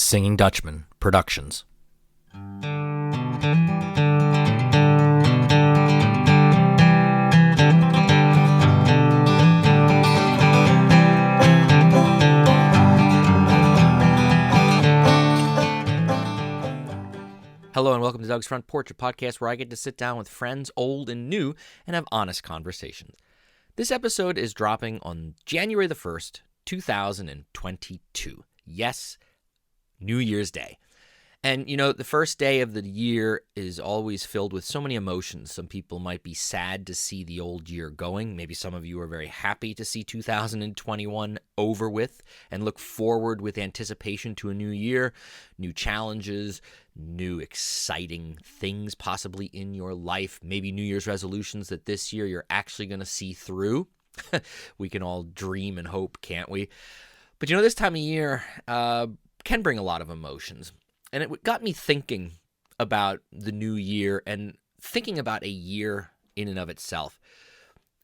Singing Dutchman Productions. Hello and welcome to Doug's Front Porch, a podcast where I get to sit down with friends, old and new, and have honest conversations. This episode is dropping on January the 1st, 2022. Yes, New Year's Day. And, you know, the first day of the year is always filled with so many emotions. Some people might be sad to see the old year going. Maybe some of you are very happy to see 2021 over with and look forward with anticipation to a new year, new challenges, new exciting things possibly in your life, maybe New Year's resolutions that this year you're actually going to see through. We can all dream and hope, can't we? But, you know, this time of year can bring a lot of emotions. And it got me thinking about the new year and thinking about a year in and of itself.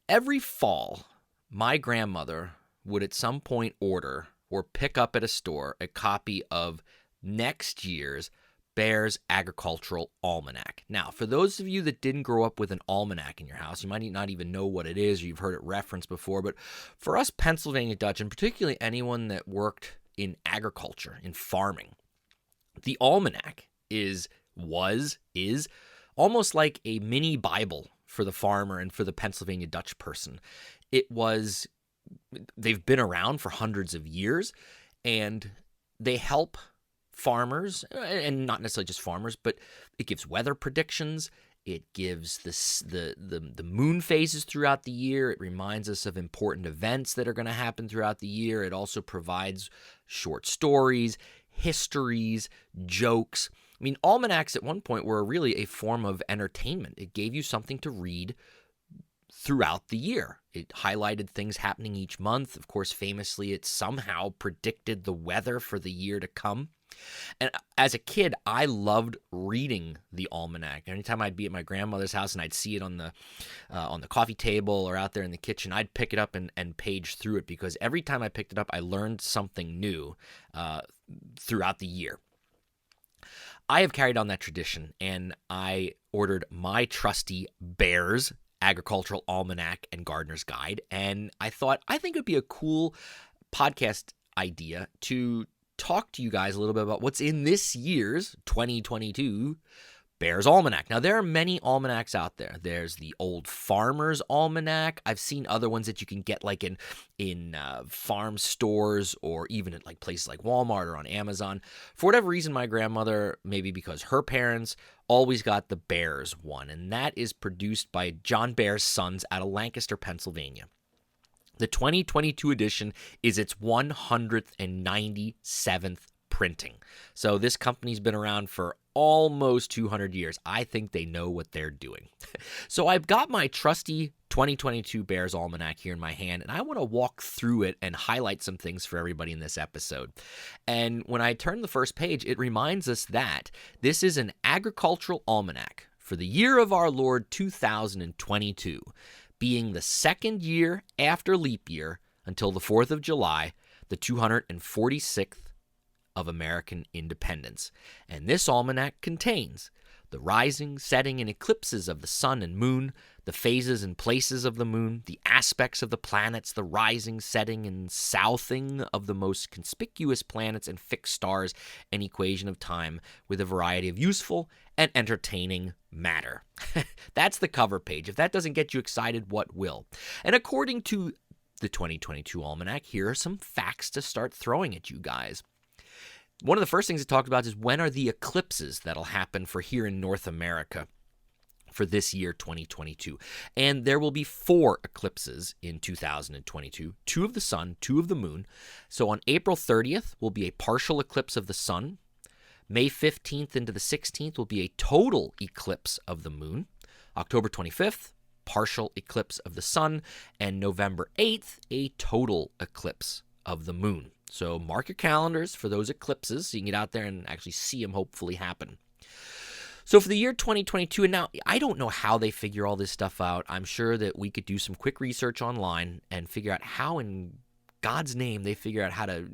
Every fall, my grandmother would at some point order or pick up at a store a copy of next year's Baer's Agricultural Almanac. Now, for those of you that didn't grow up with an almanac in your house, you might not even know what it is, or you've heard it referenced before, but for us Pennsylvania Dutch, and particularly anyone that worked in agriculture, in farming, the almanac is almost like a mini Bible for the farmer and for the Pennsylvania Dutch person. They've been around for hundreds of years, and they help farmers, and not necessarily just farmers, but it gives weather predictions. It gives the moon phases throughout the year. It reminds us of important events that are going to happen throughout the year. It also provides short stories, histories, jokes. I mean, almanacs at one point were really a form of entertainment. It gave you something to read throughout the year. It highlighted things happening each month. Of course, famously, it somehow predicted the weather for the year to come. And as a kid, I loved reading the almanac. Anytime I'd be at my grandmother's house and I'd see it on the coffee table or out there in the kitchen, I'd pick it up and page through it, because every time I picked it up, I learned something new throughout the year. I have carried on that tradition, and I ordered my trusty Baer's Agricultural Almanac and Gardener's Guide, and I think it would be a cool podcast idea to talk to you guys a little bit about what's in this year's 2022 Baer's Almanac. Now, there are many almanacs out there. There's the Old Farmer's Almanac. I've seen other ones that you can get like in farm stores, or even at like places like Walmart or on Amazon. For whatever reason, my grandmother, maybe because her parents, always got the Baer's one, and that is produced by John Baer's Sons out of Lancaster, Pennsylvania. The 2022 edition is its 197th printing. So this company's been around for almost 200 years. I think they know what they're doing. So I've got my trusty 2022 Baer's Almanac here in my hand, and I want to walk through it and highlight some things for everybody in this episode. And when I turn the first page, it reminds us that this is an agricultural almanac for the year of our Lord 2022. Being the second year after leap year until the 4th of July, the 246th of American independence. And this almanac contains the rising, setting, and eclipses of the sun and moon, the phases and places of the moon, the aspects of the planets, the rising, setting, and southing of the most conspicuous planets and fixed stars, an equation of time with a variety of useful and entertaining matter. That's the cover page. If that doesn't get you excited, what will? And according to the 2022 Almanac, here are some facts to start throwing at you guys. One of the first things it talked about is when are the eclipses that'll happen for here in North America for this year, 2022. And there will be 4 eclipses in 2022, 2 of the sun, 2 of the moon. So on April 30th will be a partial eclipse of the sun. May 15th into the 16th will be a total eclipse of the moon. October 25th, partial eclipse of the sun. And November 8th, a total eclipse of the moon. So mark your calendars for those eclipses so you can get out there and actually see them hopefully happen. So for the year 2022, and now I don't know how they figure all this stuff out. I'm sure that we could do some quick research online and figure out how in God's name they figure out how to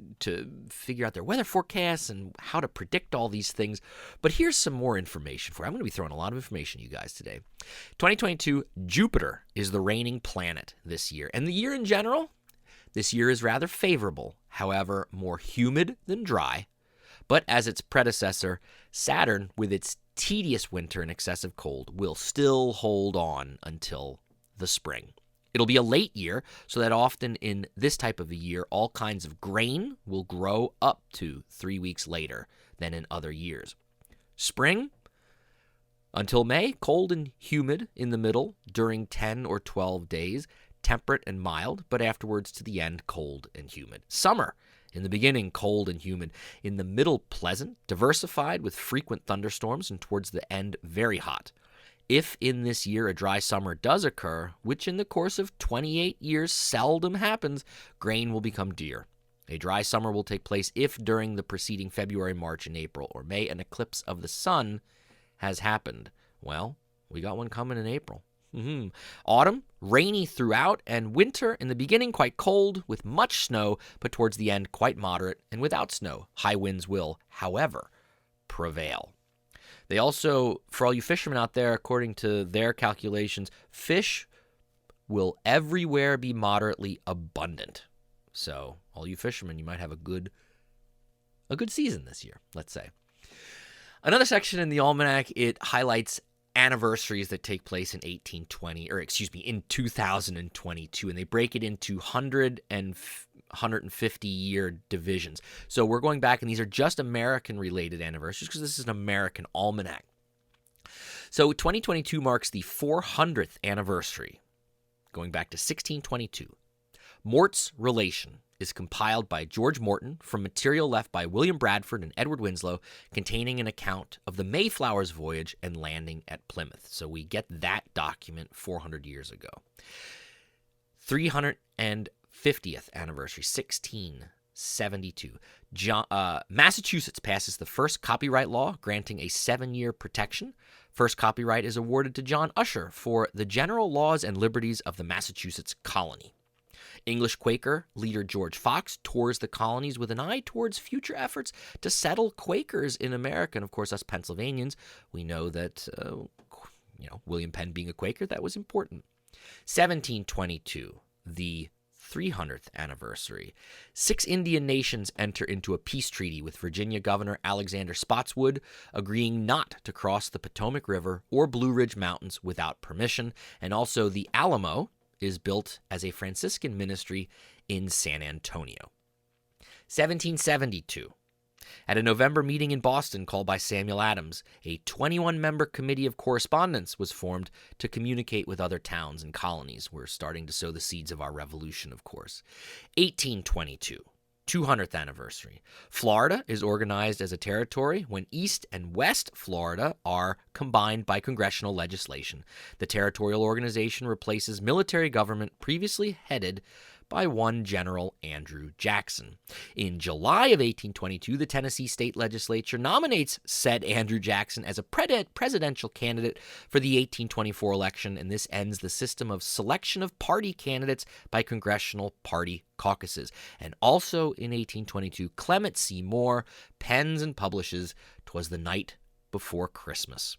figure out their weather forecasts and how to predict all these things. But here's some more information for you. I'm going to be throwing a lot of information at you guys today. 2022, Jupiter is the reigning planet this year. And the year in general, this year is rather favorable, however, more humid than dry. But as its predecessor, Saturn, with its tedious winter and excessive cold, will still hold on until the spring. It'll be a late year, so that often in this type of a year, all kinds of grain will grow up to 3 weeks later than in other years. Spring, until May, cold and humid in the middle during 10 or 12 days, temperate and mild, but afterwards to the end, cold and humid. Summer, in the beginning, cold and humid. In the middle, pleasant, diversified with frequent thunderstorms, and towards the end, very hot. If in this year a dry summer does occur, which in the course of 28 years seldom happens, grain will become dear. A dry summer will take place if during the preceding February, March, and April, or May, an eclipse of the sun has happened. Well, we got one coming in April. Autumn, rainy throughout, and winter in the beginning quite cold with much snow, but towards the end quite moderate and without snow. High winds will, however, prevail. They also, for all you fishermen out there, according to their calculations, fish will everywhere be moderately abundant. So, all you fishermen, you might have a good season this year, let's say. Another section in the Almanac, it highlights anniversaries that take place in in 2022, and they break it into 100 and 150-year divisions. So we're going back, and these are just American-related anniversaries because this is an American almanac. So 2022 marks the 400th anniversary, going back to 1622. Mort's Relation is compiled by George Morton from material left by William Bradford and Edward Winslow, containing an account of the Mayflower's voyage and landing at Plymouth. So we get that document 400 years ago. 350th anniversary, 1672. Massachusetts passes the first copyright law, granting a 7-year protection. First copyright is awarded to John Usher for the general laws and liberties of the Massachusetts colony. English Quaker leader George Fox tours the colonies with an eye towards future efforts to settle Quakers in America. And of course, us Pennsylvanians, we know that, William Penn being a Quaker, that was important. 1722, the 300th anniversary. 6 Indian nations enter into a peace treaty with Virginia Governor Alexander Spotswood, agreeing not to cross the Potomac River or Blue Ridge Mountains without permission. And also the Alamo is built as a Franciscan ministry in San Antonio. 1772. At a November meeting in Boston called by Samuel Adams, a 21-member committee of correspondence was formed to communicate with other towns and colonies. We're starting to sow the seeds of our revolution, of course. 1822. 200th anniversary. Florida is organized as a territory when East and West Florida are combined by congressional legislation. The territorial organization replaces military government previously headed by one General Andrew Jackson. In July of 1822, the Tennessee state legislature nominates said Andrew Jackson as a presidential candidate for the 1824 election, and this ends the system of selection of party candidates by congressional party caucuses. And also in 1822, Clement C. Moore pens and publishes "'Twas the Night Before Christmas."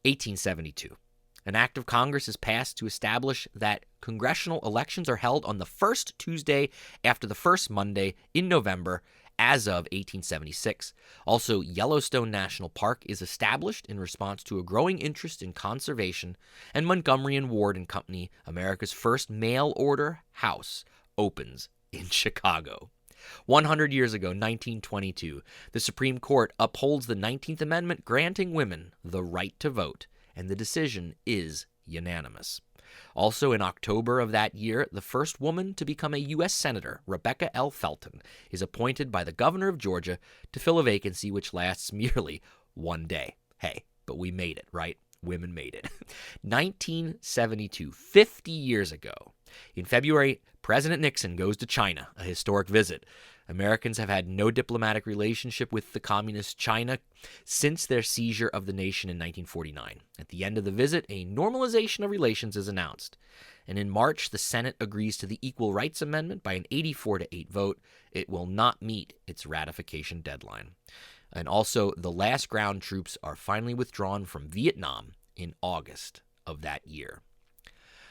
1872. An act of Congress is passed to establish that congressional elections are held on the first Tuesday after the first Monday in November as of 1876. Also, Yellowstone National Park is established in response to a growing interest in conservation, and Montgomery and Ward and Company, America's first mail-order house, opens in Chicago. 100 years ago, 1922, the Supreme Court upholds the 19th Amendment granting women the right to vote, and the decision is unanimous. Also in October of that year, the first woman to become a U.S. Senator, Rebecca L. Felton, is appointed by the governor of Georgia to fill a vacancy which lasts merely one day. Hey, but we made it, right? Women made it. 1972, 50 years ago. In February, President Nixon goes to China, a historic visit. Americans have had no diplomatic relationship with the communist China since their seizure of the nation in 1949. At the end of the visit, a normalization of relations is announced. And in March, the Senate agrees to the Equal Rights Amendment by an 84-8 vote. It will not meet its ratification deadline. And also, the last ground troops are finally withdrawn from Vietnam in August of that year.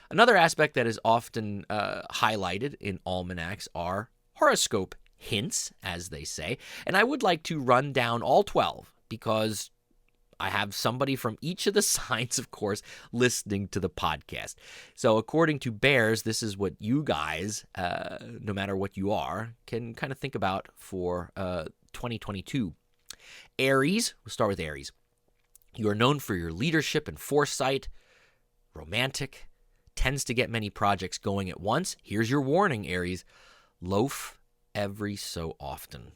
Another aspect that is often highlighted in almanacs are horoscope hints, as they say. And I would like to run down all 12 because I have somebody from each of the signs, of course, listening to the podcast. So according to Baer's, this is what you guys, no matter what you are, can kind of think about for 2022. Aries, we'll start with Aries. You are known for your leadership and foresight, romantic, tends to get many projects going at once. Here's your warning, Aries. Loaf every so often.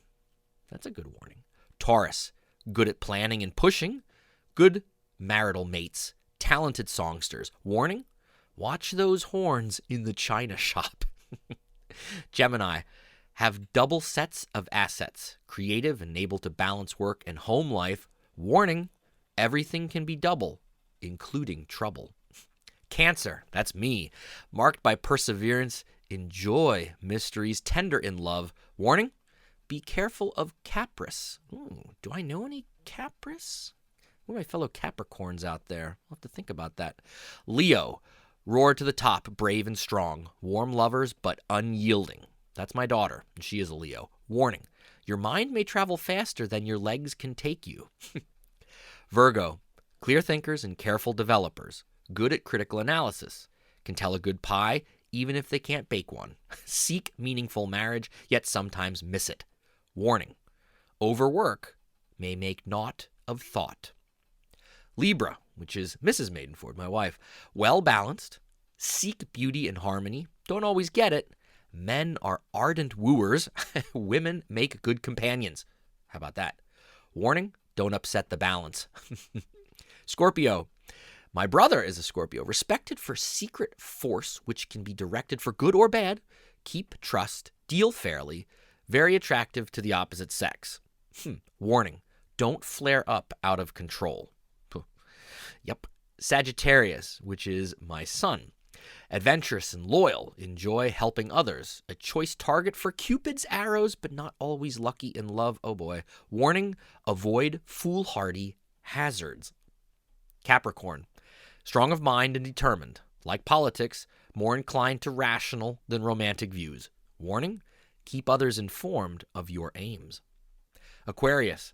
That's a good warning. Taurus, good at planning and pushing, good marital mates, talented songsters. Warning, watch those horns in the china shop. Gemini, have double sets of assets, creative and able to balance work and home life. Warning, everything can be double, including trouble. Cancer, that's me, marked by perseverance, enjoy mysteries, tender in love. Warning, be careful of Caprice. Ooh, do I know any Caprice? What are my fellow Capricorns out there? I'll have to think about that. Leo, roar to the top, brave and strong, warm lovers but unyielding. That's my daughter, and she is a Leo. Warning, your mind may travel faster than your legs can take you. Virgo, clear thinkers and careful developers, good at critical analysis, can tell a good pie even if they can't bake one. Seek meaningful marriage, yet sometimes miss it. Warning, overwork may make naught of thought. Libra, which is Mrs. Maidenford, my wife, well-balanced, seek beauty and harmony, don't always get it. Men are ardent wooers, women make good companions. How about that? Warning, don't upset the balance. Scorpio, my brother is a Scorpio, respected for secret force, which can be directed for good or bad. Keep trust, deal fairly, very attractive to the opposite sex. Warning, don't flare up out of control. Yep. Sagittarius, which is my son. Adventurous and loyal, enjoy helping others. A choice target for Cupid's arrows, but not always lucky in love. Oh boy. Warning, avoid foolhardy hazards. Capricorn, strong of mind and determined. Like politics, more inclined to rational than romantic views. Warning, keep others informed of your aims. Aquarius,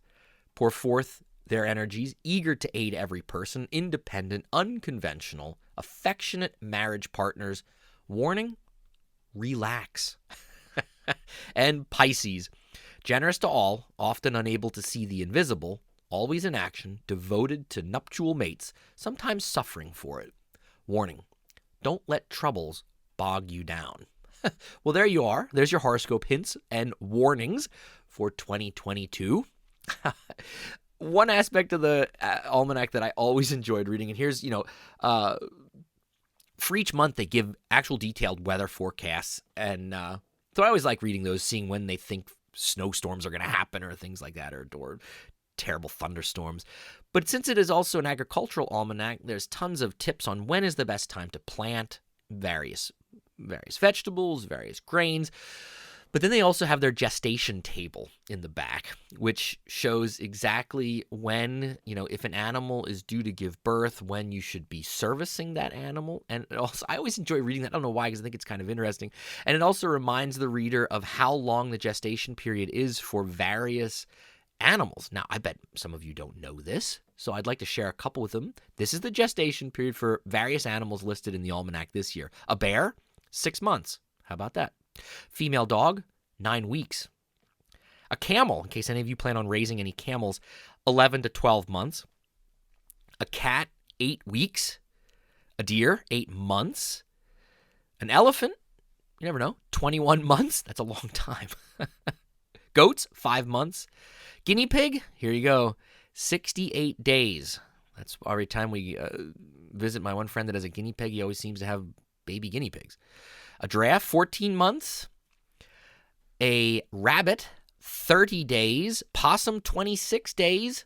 pour forth their energies, eager to aid every person, independent, unconventional, affectionate marriage partners. Warning, relax. And Pisces, generous to all, often unable to see the invisible, always in action, devoted to nuptial mates, sometimes suffering for it. Warning, don't let troubles bog you down. Well, there you are. There's your horoscope hints and warnings for 2022. One aspect of the almanac that I always enjoyed reading, and here's, for each month they give actual detailed weather forecasts, and so I always like reading those, seeing when they think snowstorms are going to happen or things like that, or terrible thunderstorms. But since it is also an agricultural almanac, there's tons of tips on when is the best time to plant various vegetables, various grains. But then they also have their gestation table in the back, which shows exactly when, if an animal is due to give birth, when you should be servicing that animal. And also, I always enjoy reading that. I don't know why, because I think it's kind of interesting. And it also reminds the reader of how long the gestation period is for various animals. Now, I bet some of you don't know this, so I'd like to share a couple with them. This is the gestation period for various animals listed in the almanac this year. A bear, 6 months. How about that? Female dog, 9 weeks. A camel, in case any of you plan on raising any camels, 11 to 12 months. A cat, 8 weeks. A deer, 8 months. An elephant, you never know, 21 months. That's a long time. Goats, 5 months. Guinea pig, here you go, 68 days. That's every time we visit my one friend that has a guinea pig, he always seems to have baby guinea pigs. A giraffe, 14 months. A rabbit, 30 days. Possum, 26 days.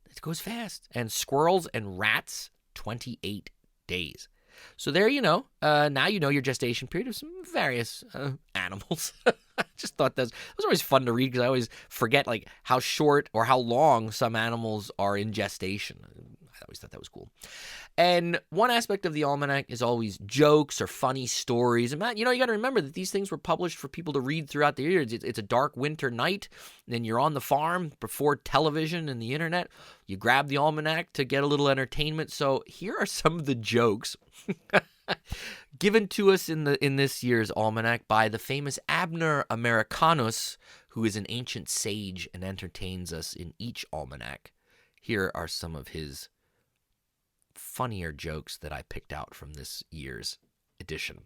It goes fast. And squirrels and rats, 28 days. So there you know. Now you know your gestation period of some various animals. I just thought that was always fun to read because I always forget like how short or how long some animals are in gestation. I always thought that was cool. And one aspect of the Almanac is always jokes or funny stories. And Matt, you got to remember that these things were published for people to read throughout the year. It's a dark winter night, and you're on the farm before television and the internet. You grab the Almanac to get a little entertainment. So here are some of the jokes given to us in this year's Almanac by the famous Abner Americanus, who is an ancient sage and entertains us in each Almanac. Here are some of his funnier jokes that I picked out from this year's edition.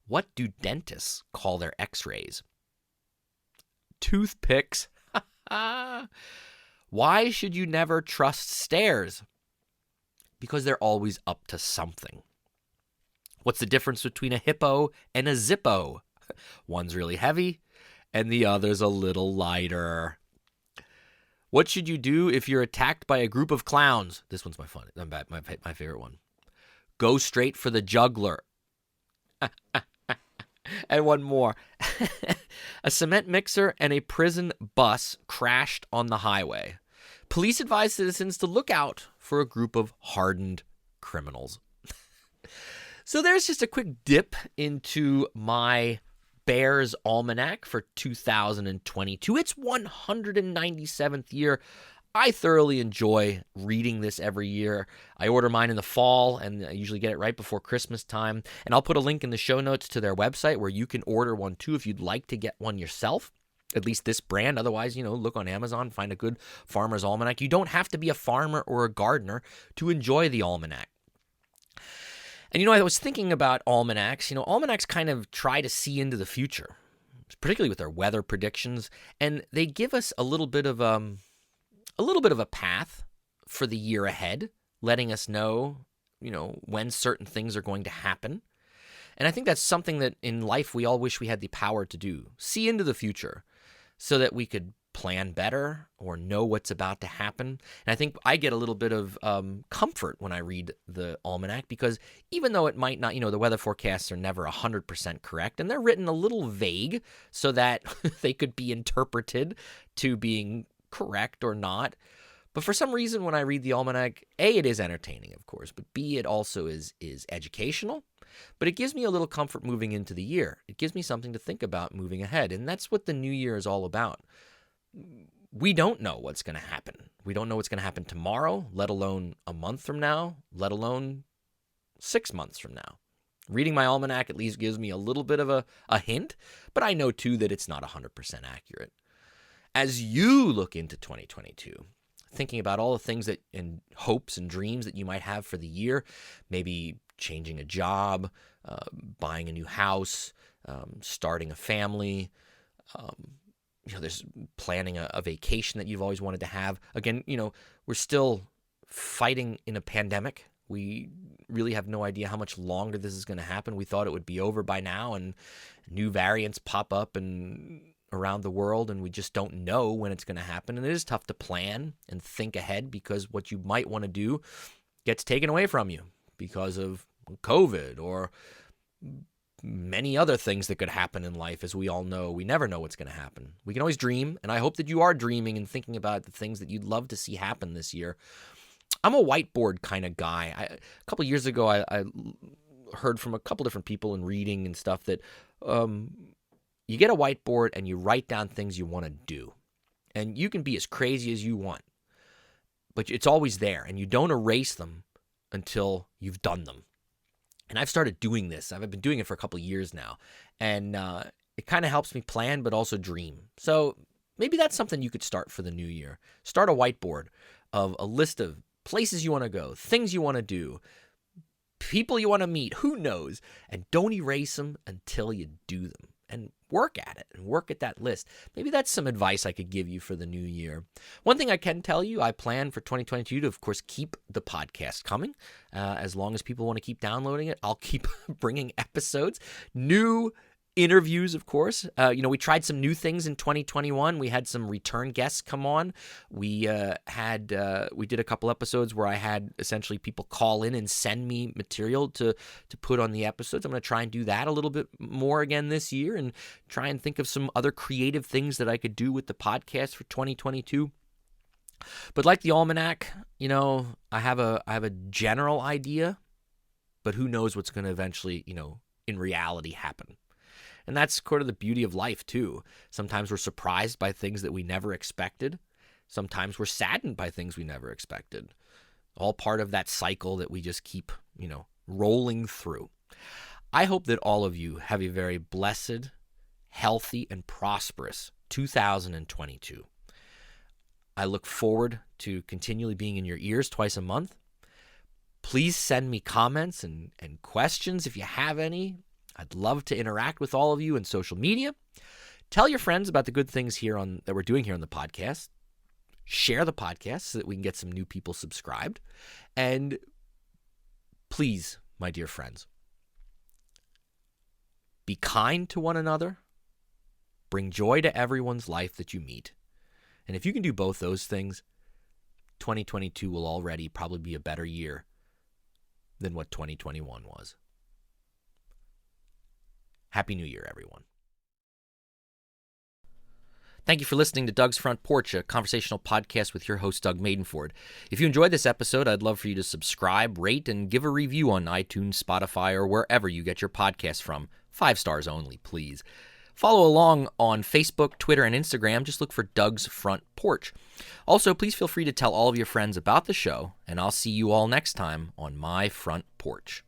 What do dentists call their x-rays? Toothpicks. Why should you never trust stairs? Because they're always up to something. What's the difference between a hippo and a zippo? One's really heavy and the other's a little lighter. What should you do if you're attacked by a group of clowns? This one's my favorite one. Go straight for the juggler. And one more. A cement mixer and a prison bus crashed on the highway. Police advise citizens to look out for a group of hardened criminals. So there's just a quick dip into my Baer's Almanac for 2022. It's 197th year. I thoroughly enjoy reading this every year. I order mine in the fall, and I usually get it right before Christmas time. And I'll put a link in the show notes to their website where you can order one too if you'd like to get one yourself. At least this brand. Otherwise, look on Amazon, find a good farmer's almanac. You don't have to be a farmer or a gardener to enjoy the almanac. And, I was thinking about almanacs. Almanacs kind of try to see into the future, particularly with their weather predictions. And they give us a little bit of a path for the year ahead, letting us know, when certain things are going to happen. And I think that's something that in life we all wish we had the power to do. See into the future so that we could plan better or know what's about to happen. And I think I get a little bit of comfort when I read the Almanac because even though it might not, the weather forecasts are never 100% correct and they're written a little vague so that they could be interpreted to being correct or not. But for some reason, when I read the Almanac, A, it is entertaining, of course, but B, it also is educational. But it gives me a little comfort moving into the year. It gives me something to think about moving ahead. And that's what the new year is all about. We don't know what's going to happen. We don't know what's going to happen tomorrow, let alone a month from now, let alone 6 months from now. Reading my Almanac at least gives me a little bit of a hint, but I know too that it's not 100% accurate. As you look into 2022, thinking about all the things that and hopes and dreams that you might have for the year, maybe changing a job, buying a new house, starting a family, there's planning a vacation that you've always wanted to have. Again, we're still fighting in a pandemic. We really have no idea how much longer this is going to happen. We thought it would be over by now, and new variants pop up and around the world, and we just don't know when it's going to happen. And it is tough to plan and think ahead because what you might want to do gets taken away from you because of COVID or many other things that could happen in life. As we all know, we never know what's going to happen. We can always dream, and I hope that you are dreaming and thinking about the things that you'd love to see happen this year. I'm a whiteboard kind of guy. A couple years ago, I heard from a couple different people in reading and stuff that you get a whiteboard and you write down things you want to do. And you can be as crazy as you want, but it's always there, and you don't erase them until you've done them. And I've started doing this. I've been doing it for a couple of years now. And it kind of helps me plan, but also dream. So maybe that's something you could start for the new year. Start a whiteboard of a list of places you want to go, things you want to do, people you want to meet, who knows? And don't erase them until you do them. And work at it and work at that list. Maybe that's some advice I could give you for the new year. One thing I can tell you, I plan for 2022 to, of course, keep the podcast coming. As long as people want to keep downloading it, I'll keep bringing episodes. New interviews, of course. We tried some new things in 2021. We had some return guests come on. We did a couple episodes where I had essentially people call in and send me material to put on the episodes. I'm going to try and do that a little bit more again this year and try and think of some other creative things that I could do with the podcast for 2022. But like the Almanac, I have a general idea, but who knows what's going to eventually, in reality happen. And that's sort of the beauty of life, too. Sometimes we're surprised by things that we never expected. Sometimes we're saddened by things we never expected. All part of that cycle that we just keep, rolling through. I hope that all of you have a very blessed, healthy, and prosperous 2022. I look forward to continually being in your ears twice a month. Please send me comments and questions if you have any. I'd love to interact with all of you in social media. Tell your friends about the good things that we're doing here on the podcast. Share the podcast so that we can get some new people subscribed. And please, my dear friends, be kind to one another. Bring joy to everyone's life that you meet. And if you can do both those things, 2022 will already probably be a better year than what 2021 was. Happy New Year, everyone. Thank you for listening to Doug's Front Porch, a conversational podcast with your host, Doug Maidenford. If you enjoyed this episode, I'd love for you to subscribe, rate, and give a review on iTunes, Spotify, or wherever you get your podcasts from. 5 stars only, please. Follow along on Facebook, Twitter, and Instagram. Just look for Doug's Front Porch. Also, please feel free to tell all of your friends about the show, and I'll see you all next time on my front porch.